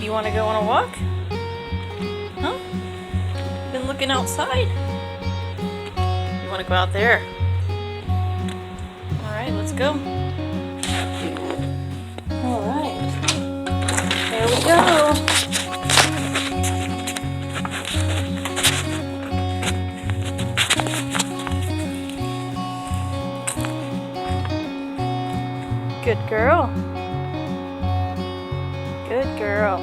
You want to go on a walk? Huh? Been looking outside? You want to go out there? Alright, let's go. Alright. There we go. Good girl. Good girl.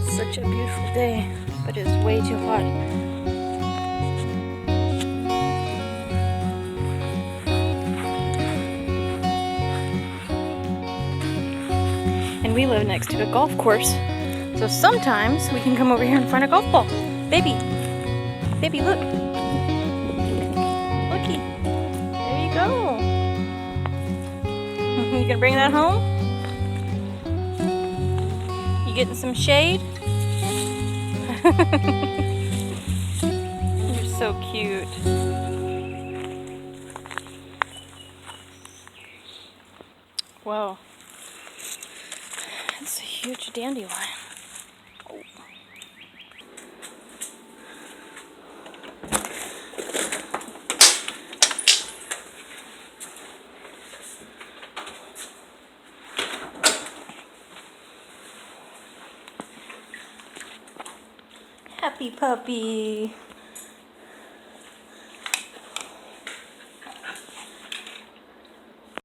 Such a beautiful day, but it's way too hot. And we live next to a golf course, so sometimes we can come over here and find a golf ball. Baby, baby, look. Looky. There you go. You gonna bring that home? You getting some shade? You're so cute. Whoa. It's a huge dandelion. Oh. Happy puppy.